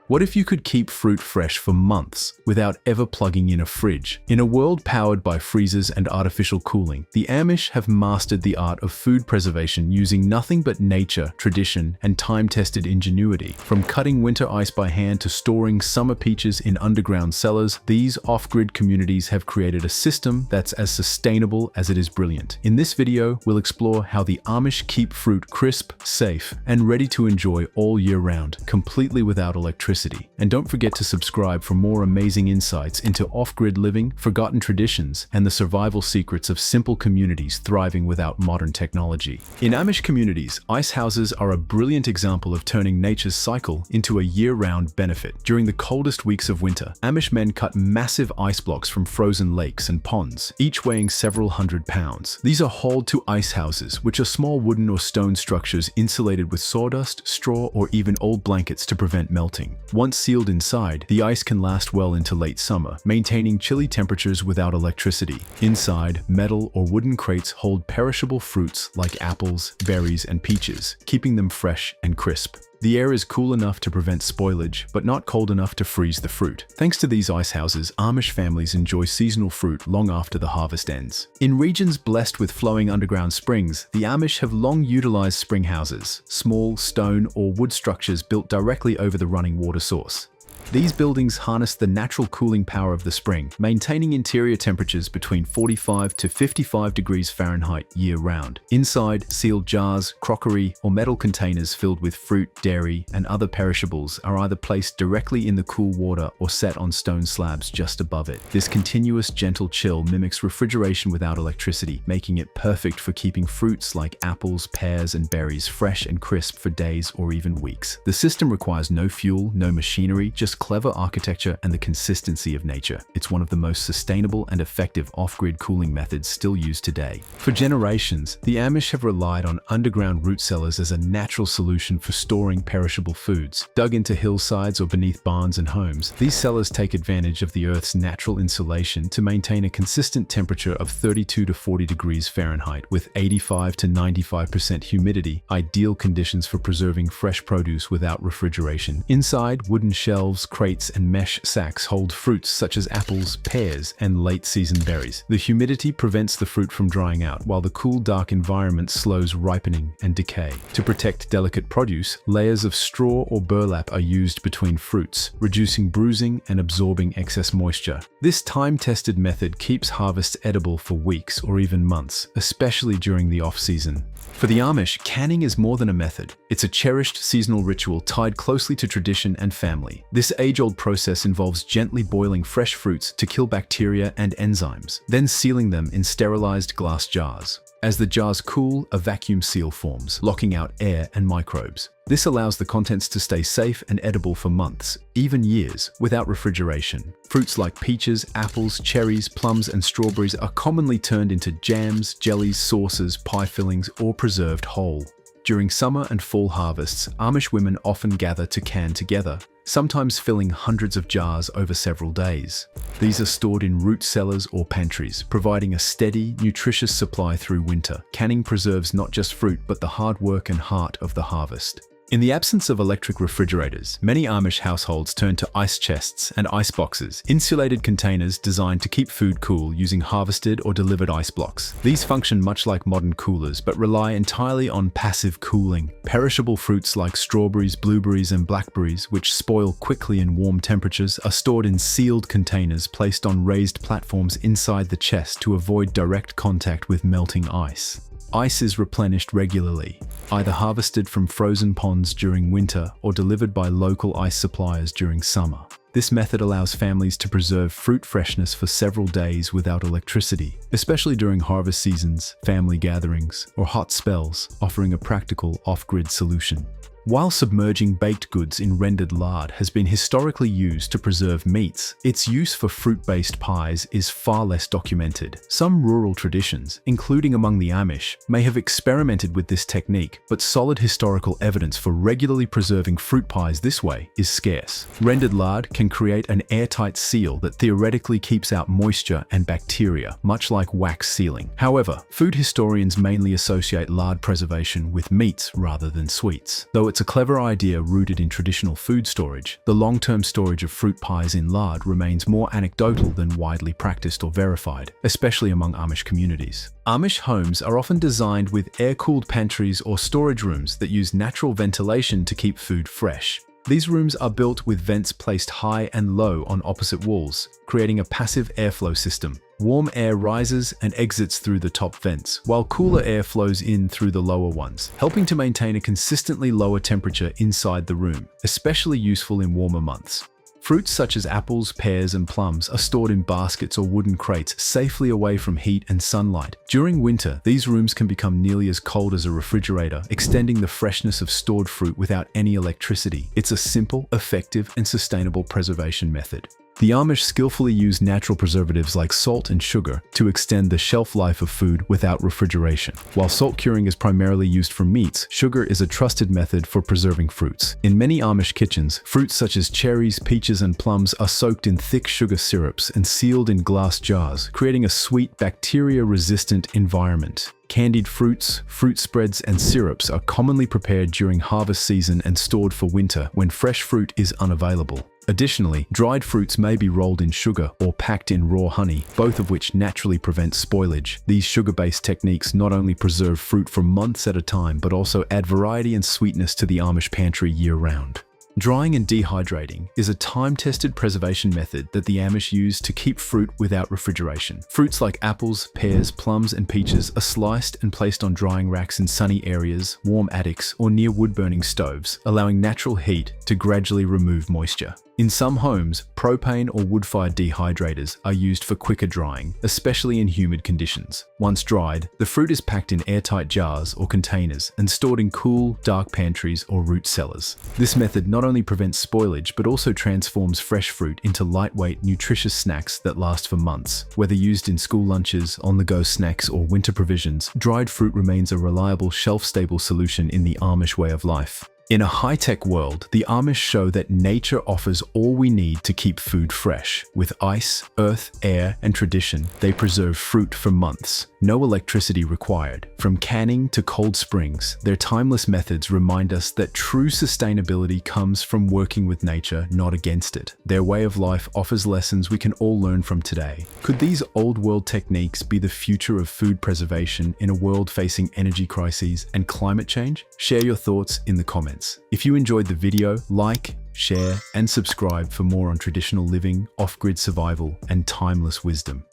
What if you could keep fruit fresh for months without ever plugging in a fridge? In a world powered by freezers and artificial cooling, the Amish have mastered the art of food preservation using nothing but nature, tradition, and time-tested ingenuity. From cutting winter ice by hand to storing summer peaches in underground cellars, these off-grid communities have created a system that's as sustainable as it is brilliant. In this video, we'll explore how the Amish keep fruit crisp, safe, and ready to enjoy all year round, completely without electricity. And don't forget to subscribe for more amazing insights into off-grid living, forgotten traditions, and the survival secrets of simple communities thriving without modern technology. In Amish communities, ice houses are a brilliant example of turning nature's cycle into a year-round benefit. During the coldest weeks of winter, Amish men cut massive ice blocks from frozen lakes and ponds, each weighing several hundred pounds. These are hauled to ice houses, which are small wooden or stone structures insulated with sawdust, straw, or even old blankets to prevent melting. Once sealed inside, the ice can last well into late summer, maintaining chilly temperatures without electricity. Inside, metal or wooden crates hold perishable fruits like apples, berries, and peaches, keeping them fresh and crisp. The air is cool enough to prevent spoilage, but not cold enough to freeze the fruit. Thanks to these ice houses, Amish families enjoy seasonal fruit long after the harvest ends. In regions blessed with flowing underground springs, the Amish have long utilized spring houses, small stone or wood structures built directly over the running water source. These buildings harness the natural cooling power of the spring, maintaining interior temperatures between 45 to 55 degrees Fahrenheit year-round. Inside, sealed jars, crockery, or metal containers filled with fruit, dairy, and other perishables are either placed directly in the cool water or set on stone slabs just above it. This continuous, gentle chill mimics refrigeration without electricity, making it perfect for keeping fruits like apples, pears, and berries fresh and crisp for days or even weeks. The system requires no fuel, no machinery, just clever architecture and the consistency of nature. It's one of the most sustainable and effective off-grid cooling methods still used today. For generations, the Amish have relied on underground root cellars as a natural solution for storing perishable foods. Dug into hillsides or beneath barns and homes, these cellars take advantage of the Earth's natural insulation to maintain a consistent temperature of 32 to 40 degrees Fahrenheit with 85 to 95% humidity, ideal conditions for preserving fresh produce without refrigeration. Inside, wooden shelves, crates, and mesh sacks hold fruits such as apples, pears, and late-season berries. The humidity prevents the fruit from drying out, while the cool, dark environment slows ripening and decay. To protect delicate produce, layers of straw or burlap are used between fruits, reducing bruising and absorbing excess moisture. This time-tested method keeps harvest edible for weeks or even months, especially during the off-season. For the Amish, canning is more than a method. It's a cherished seasonal ritual tied closely to tradition and family. This age-old process involves gently boiling fresh fruits to kill bacteria and enzymes, then sealing them in sterilized glass jars. As the jars cool, a vacuum seal forms, locking out air and microbes. This allows the contents to stay safe and edible for months, even years, without refrigeration. Fruits like peaches, apples, cherries, plums, and strawberries are commonly turned into jams, jellies, sauces, pie fillings, or preserved whole. During summer and fall harvests, Amish women often gather to can together, sometimes filling hundreds of jars over several days. These are stored in root cellars or pantries, providing a steady, nutritious supply through winter. Canning preserves not just fruit, but the hard work and heart of the harvest. In the absence of electric refrigerators, many Amish households turn to ice chests and ice boxes, insulated containers designed to keep food cool using harvested or delivered ice blocks. These function much like modern coolers, but rely entirely on passive cooling. Perishable fruits like strawberries, blueberries, and blackberries, which spoil quickly in warm temperatures, are stored in sealed containers placed on raised platforms inside the chest to avoid direct contact with melting ice. Ice is replenished regularly, either harvested from frozen ponds during winter or delivered by local ice suppliers during summer. This method allows families to preserve fruit freshness for several days without electricity, especially during harvest seasons, family gatherings, or hot spells, offering a practical off-grid solution. While submerging baked goods in rendered lard has been historically used to preserve meats, its use for fruit-based pies is far less documented. Some rural traditions, including among the Amish, may have experimented with this technique, but solid historical evidence for regularly preserving fruit pies this way is scarce. Rendered lard can create an airtight seal that theoretically keeps out moisture and bacteria, much like wax sealing. However, food historians mainly associate lard preservation with meats rather than sweets, though it's a clever idea rooted in traditional food storage, the long-term storage of fruit pies in lard remains more anecdotal than widely practiced or verified, especially among Amish communities. Amish homes are often designed with air-cooled pantries or storage rooms that use natural ventilation to keep food fresh. These rooms are built with vents placed high and low on opposite walls, creating a passive airflow system. Warm air rises and exits through the top vents, while cooler air flows in through the lower ones, helping to maintain a consistently lower temperature inside the room, especially useful in warmer months. Fruits such as apples, pears, and plums are stored in baskets or wooden crates safely away from heat and sunlight. During winter, these rooms can become nearly as cold as a refrigerator, extending the freshness of stored fruit without any electricity. It's a simple, effective, and sustainable preservation method. The Amish skillfully use natural preservatives like salt and sugar to extend the shelf life of food without refrigeration. While salt curing is primarily used for meats, sugar is a trusted method for preserving fruits. In many Amish kitchens, fruits such as cherries, peaches, and plums are soaked in thick sugar syrups and sealed in glass jars, creating a sweet, bacteria-resistant environment. Candied fruits, fruit spreads, and syrups are commonly prepared during harvest season and stored for winter when fresh fruit is unavailable. Additionally, dried fruits may be rolled in sugar or packed in raw honey, both of which naturally prevent spoilage. These sugar-based techniques not only preserve fruit for months at a time, but also add variety and sweetness to the Amish pantry year-round. Drying and dehydrating is a time-tested preservation method that the Amish use to keep fruit without refrigeration. Fruits like apples, pears, plums, and peaches are sliced and placed on drying racks in sunny areas, warm attics, or near wood-burning stoves, allowing natural heat to gradually remove moisture. In some homes, propane or wood-fired dehydrators are used for quicker drying, especially in humid conditions. Once dried, the fruit is packed in airtight jars or containers and stored in cool, dark pantries or root cellars. This method not only prevents spoilage but also transforms fresh fruit into lightweight, nutritious snacks that last for months. Whether used in school lunches, on-the-go snacks, or winter provisions, dried fruit remains a reliable, shelf-stable solution in the Amish way of life. In a high-tech world, the Amish show that nature offers all we need to keep food fresh. With ice, earth, air, and tradition, they preserve fruit for months. No electricity required. From canning to cold springs, their timeless methods remind us that true sustainability comes from working with nature, not against it. Their way of life offers lessons we can all learn from today. Could these old-world techniques be the future of food preservation in a world facing energy crises and climate change? Share your thoughts in the comments. If you enjoyed the video, like, share, and subscribe for more on traditional living, off-grid survival, and timeless wisdom.